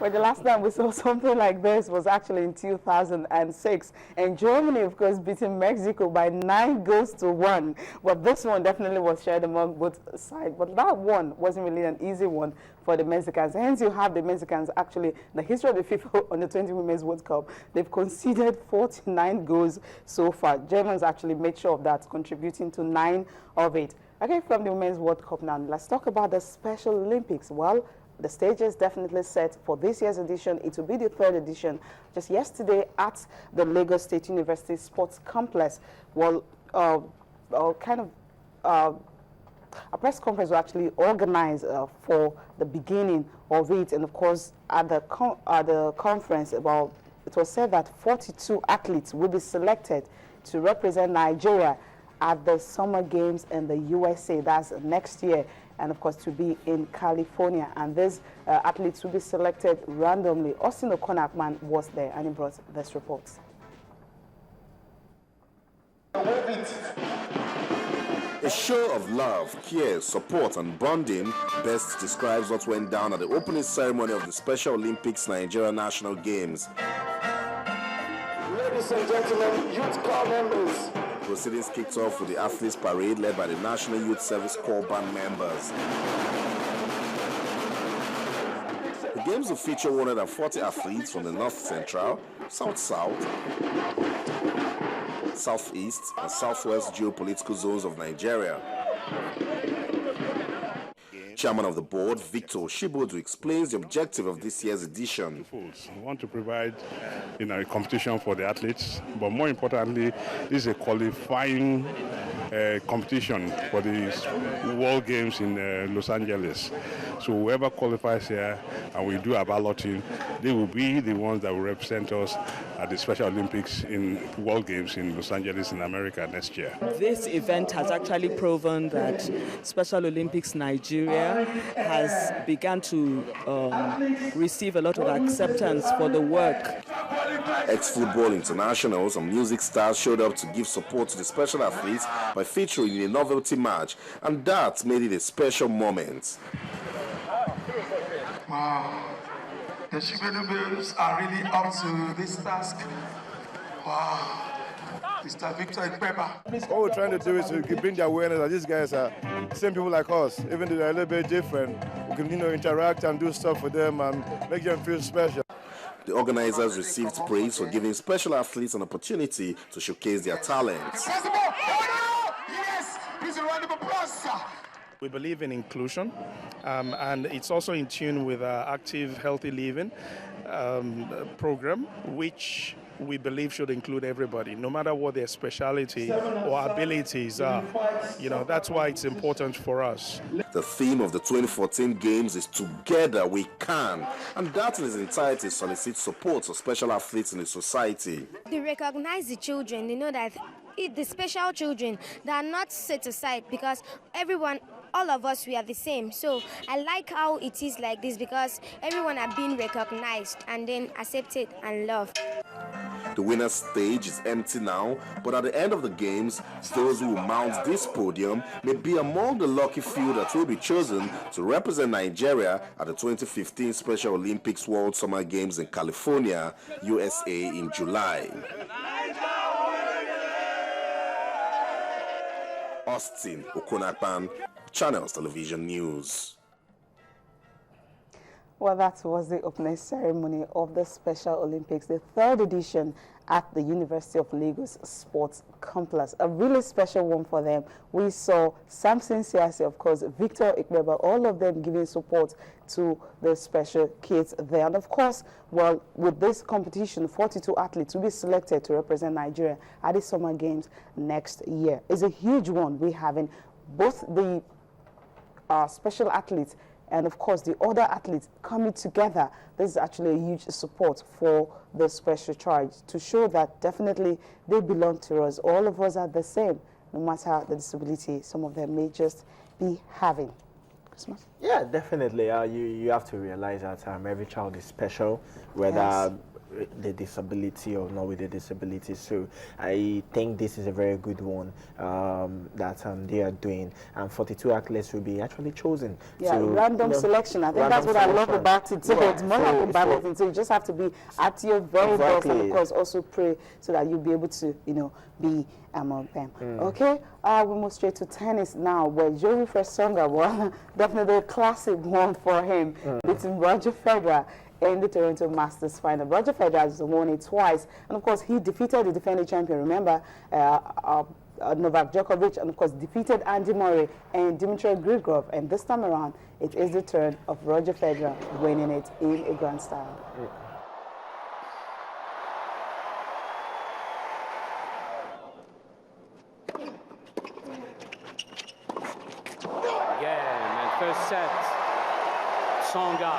Well, the last time we saw something like this was actually in 2006. And Germany, of course, beating Mexico by 9-1. But this one definitely was shared among both sides. But that one wasn't really an easy one for the Mexicans. Hence, you have the Mexicans actually, the history of the FIFA Under-20 Women's World Cup, they've conceded 49 goals so far. Germans actually made sure of that, contributing to 9 of it. Okay, from the Women's World Cup now, let's talk about the Special Olympics. Well, the stage is definitely set for this year's edition. It will be the 3rd edition. Just yesterday at the Lagos State University Sports Complex, well, a press conference was actually organized for the beginning of it. And of course, at the conference, it was said that 42 athletes will be selected to represent Nigeria at the Summer Games in the USA. That's next year. And of course, to be in California. And these athletes will be selected randomly. Austin Okonakman was there, and he brought this report. A show of love, care, support, and bonding best describes what went down at the opening ceremony of the Special Olympics Nigeria National Games. Ladies and gentlemen, youth club members. Proceedings kicked off with the athletes parade led by the National Youth Service Corps band members. The games will feature 140 athletes from the North Central, South South, Southeast, and Southwest geopolitical zones of Nigeria. Chairman of the board, Victor Shibodu, explains the objective of this year's edition. We want to provide a competition for the athletes, but more importantly, this is a qualifying competition for the World Games in Los Angeles. So whoever qualifies here, and we do our balloting, they will be the ones that will represent us at the Special Olympics in World Games in Los Angeles in America next year. This event has actually proven that Special Olympics Nigeria has begun to receive a lot of acceptance for the work. Ex-football internationals and music stars showed up to give support to the special athletes by featuring in a novelty match, and that made it a special moment. Wow, the Shibelu Babes are really up to this task. Wow, Mr. Victor Ikpeba. What we're trying to do is to bring the awareness that these guys are the same people like us, even though they're a little bit different. We can, interact and do stuff with them and make them feel special. The organizers received praise for giving special athletes an opportunity to showcase their talents. Yes, please a round of applause, sir. We believe in inclusion, and it's also in tune with our active, healthy living program, which we believe should include everybody, no matter what their specialty or abilities are. That's why it's important for us. The theme of the 2014 Games is Together We Can, and that in its entirety solicits support for special athletes in the society. They recognize the children. They know that the special children, they are not set aside because all of us, we are the same. So I like how it is like this because everyone are being recognized and then accepted and loved. The winner's stage is empty now, but at the end of the games, those who mount this podium may be among the lucky few that will be chosen to represent Nigeria at the 2015 Special Olympics World Summer Games in California, USA in July. Austin Okonakpan, Channels Television News. Well, that was the opening ceremony of the Special Olympics, the 3rd edition at the University of Lagos Sports Complex. A really special one for them. We saw Samson Siasi, of course, Victor Ikpeba, all of them giving support to the special kids there. And of course, well, with this competition, 42 athletes will be selected to represent Nigeria at the Summer Games next year. It's a huge one. We're having both the special athletes and of course the other athletes coming together. This is actually a huge support for the special charge to show that definitely they belong to us. All of us are the same, no matter the disability some of them may just be having. Christmas? Yeah, definitely. You have to realize that every child is special, whether the disability or not with the disability. So I think this is a very good one that they are doing. And 42 athletes will be actually chosen. Yeah, random selection. I think that's what I love about it. So it's more like a balloting. So you just have to be at your very best, and of course also pray so that you'll be able to, be among them. Okay, we move straight to tennis now, where Joey Fresonga was definitely a classic one for him, beating Roger Federer in the Toronto Masters final. Roger Federer has won it twice, and of course he defeated the defending champion. Remember, Novak Djokovic, and of course defeated Andy Murray and Dmitry Grigorov. And this time around, it is the turn of Roger Federer winning it in a grand style. Game and first set, Tsonga.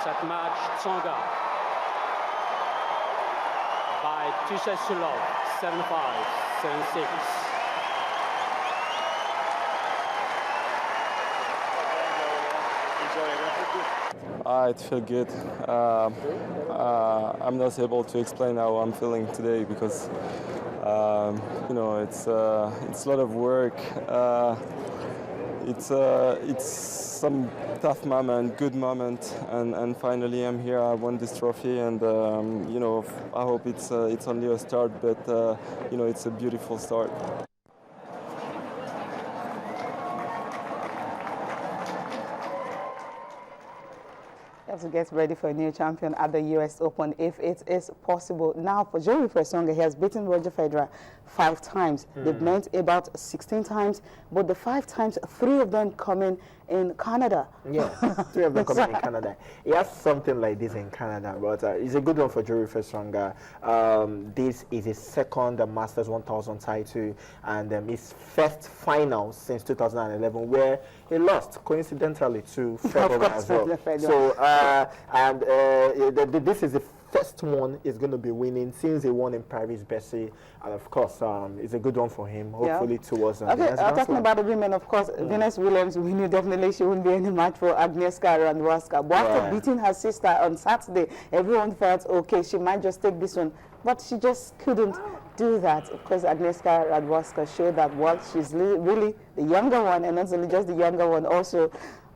Set match, Tsonga by 2 sets to love, 7-5, 7-6. It feels good. I'm not able to explain how I'm feeling today because it's a lot of work. It's some tough moment, good moment, and finally I'm here. I won this trophy, and I hope it's only a start, but it's a beautiful start. have to get ready for a new champion at the US Open if it is possible. Now, for Joey Fresonga, he has beaten Roger Federer 5 times. They've met about 16 times, but the 5 times, 3 of them coming in Canada. Yeah, 3 of them coming in Canada. He has something like this in Canada, but it's a good one for Joey Fresonga. This is his second Masters 1000 title, and his first final since 2011, where he lost, coincidentally, to Federer as well. So, this is the first one he's going to be winning since he won in Paris-Bercy, and of course, it's a good one for him. Hopefully, towards okay, talking about the women, of course, Venus Williams, we knew definitely she wouldn't be any match for Agnieszka Radwanska. But after beating her sister on Saturday, everyone felt okay, she might just take this one, but she just couldn't do that. Of course, Agnieszka Radwanska showed that she's really the younger one, and not only just the younger one, also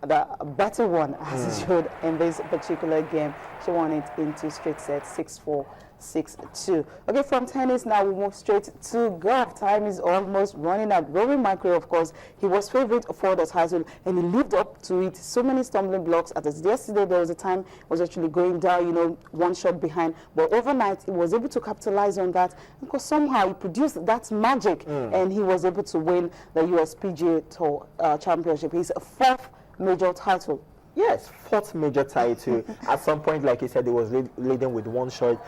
the better one, as it showed in this particular game. She won it in 2 straight sets, 6-4, 6-2. Okay, from tennis now we move straight to golf. Time is almost running out. Rory McIlroy, of course, he was favorite for the title and he lived up to it. So many stumbling blocks. Yesterday there was a time he was actually going down, 1 shot behind, but overnight he was able to capitalize on that because somehow he produced that magic and he was able to win the US PGA Tour Championship. His 4th major title. Yes, 4th major title. At some point, like he said, he was leading with one shot.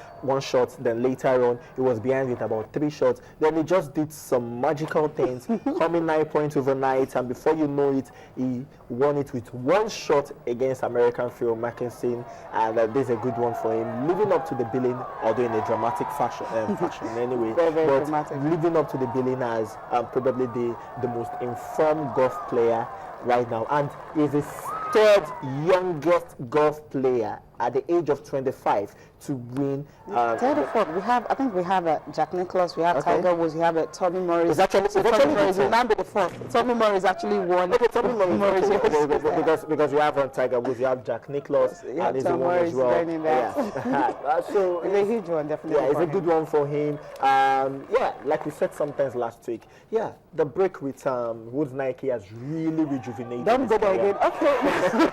Then later on, he was behind with about 3 shots. Then he just did some magical things, coming 9 points overnight, and before you know it, he won it with 1 shot against American Phil Mickelson, and this is a good one for him. Living up to the billing, although in a dramatic fashion anyway, very dramatic. Living up to the billing as probably the most informed golf player right now, and is his 3rd youngest golf player at the age of 25 to win. 3rd or 4th. I think we have Jack Nicklaus, we have Tiger Woods, we have Tommy Murray. It's actually the 4th. Tommy Murray is actually won. Okay, Tommy Murray because you have Tiger Woods, you have Jack Nicklaus, and he's the one as well. So it's a huge one, definitely. Yeah, it's a good one for him. Like we said sometimes last week. Yeah, the break with Woods Nike has really rejuvenated. Don't go there again. Okay,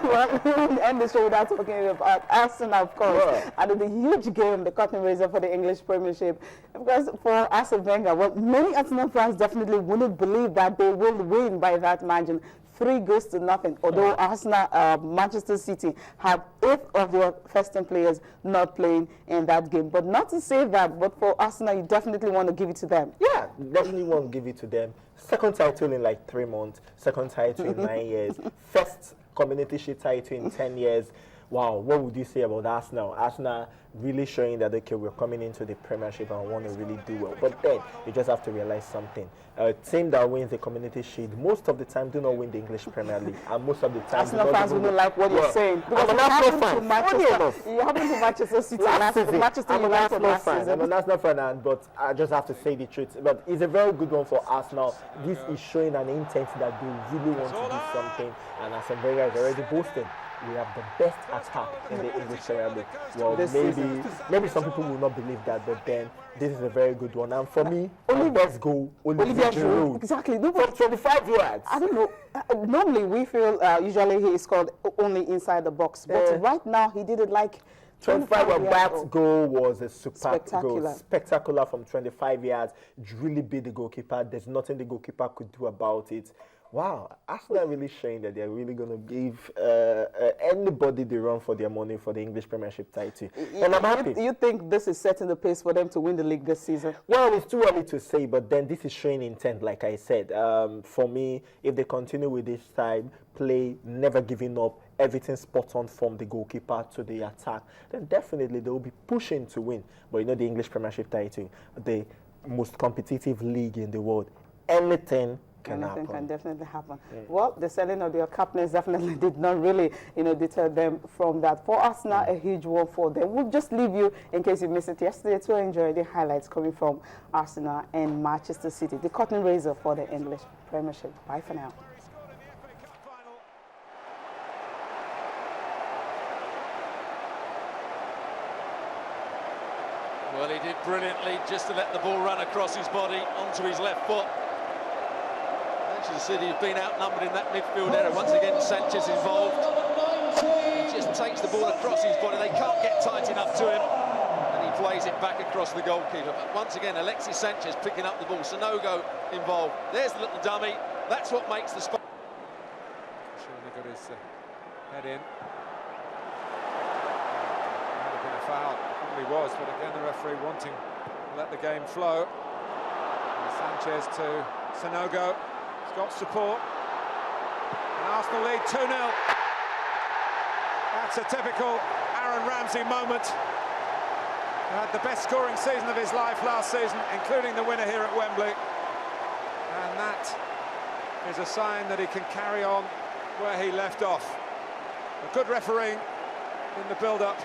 well, end the show without talking about Arsenal, of course. And the huge game, the curtain raiser for the English Premiership. Because for Arsene Wenger, many Arsenal fans definitely wouldn't believe that they will win by that margin. 3-0. Although Arsenal, Manchester City have 8 of their first-team players not playing in that game. But not to say that, but for Arsenal, you definitely want to give it to them. Yeah, definitely want to give it to them. Second title in like 3 months, second title in 9 years, first Community Shield title in 10 years. Wow, what would you say about Arsenal? Arsenal really showing that, okay, we're coming into the Premiership and want to really do well. But then, you just have to realize something. A team that wins the Community Shield, most of the time, do not win the English Premier League. And most of the time, Arsenal fans will not like what you're saying. Because I'm an Arsenal fan. You happen to Manchester City Manchester I'm an United Arsenal last fan. season. I'm an Arsenal fan, but I just have to say the truth. But it's a very good one for Arsenal. This is showing an intent that they really want to do something. And as Wenger is already boasting, we have the best attack in the English Premier League. Well, maybe some people will not believe that, but then this is a very good one. And for me, only best goal, Olivier Giroud. Exactly. No, from 25 yards. I don't know. Normally, we feel usually he is scored only inside the box, but right now he did it like 25 yards. That goal was a spectacular goal. Spectacular from 25 yards. Really beat the goalkeeper. There's nothing the goalkeeper could do about it. Wow, Arsenal really showing that they're really going to give anybody the run for their money for the English Premiership title. And I'm happy. You think this is setting the pace for them to win the league this season? Well, it's too early to say, but then this is showing intent, like I said. For me, if they continue with this time, play, never giving up, everything spot on from the goalkeeper to the attack, then definitely they will be pushing to win. But you know, the English Premiership title, the most competitive league in the world, anything can definitely happen. Well, the selling of their captains definitely did not really, deter them from that. For Arsenal, a huge one for them. We'll just leave you, in case you missed it yesterday, to enjoy the highlights coming from Arsenal and Manchester City, the curtain raiser for the English Premiership. Bye for now. Well, he did brilliantly just to let the ball run across his body onto his left foot. Manchester City have been outnumbered in that midfield area. Once again, Sanchez involved. He just takes the ball across his body. They can't get tight enough to him. And he plays it back across the goalkeeper. But once again, Alexis Sanchez picking up the ball. Sanogo involved. There's the little dummy. That's what makes the spot. Surely got his head in. Might have been a foul. Probably was, but again, the referee wanting to let the game flow. And Sanchez to Sanogo. He's got support. And Arsenal lead 2-0. That's a typical Aaron Ramsey moment. He had the best scoring season of his life last season, including the winner here at Wembley. And that is a sign that he can carry on where he left off. A good refereeing in the build-up.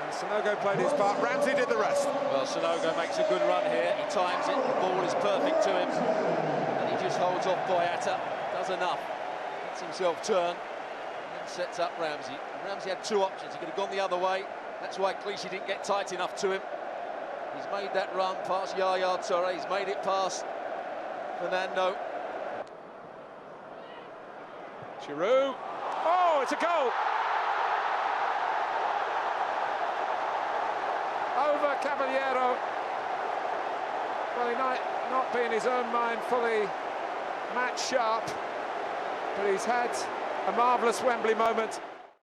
And Sanogo played his part. Ramsey did the rest. Well, Sanogo makes a good run here. He times it. The ball is perfect to him. And he just holds off Boyata. Does enough. Lets himself turn. And then sets up Ramsey. Ramsey had two options. He could have gone the other way. That's why Clichy didn't get tight enough to him. He's made that run past Yaya Toure. He's made it past Fernando. Giroud. Oh, it's a goal! Over Caballero. Well, he might not be in his own mind fully match sharp, but he's had a marvellous Wembley moment.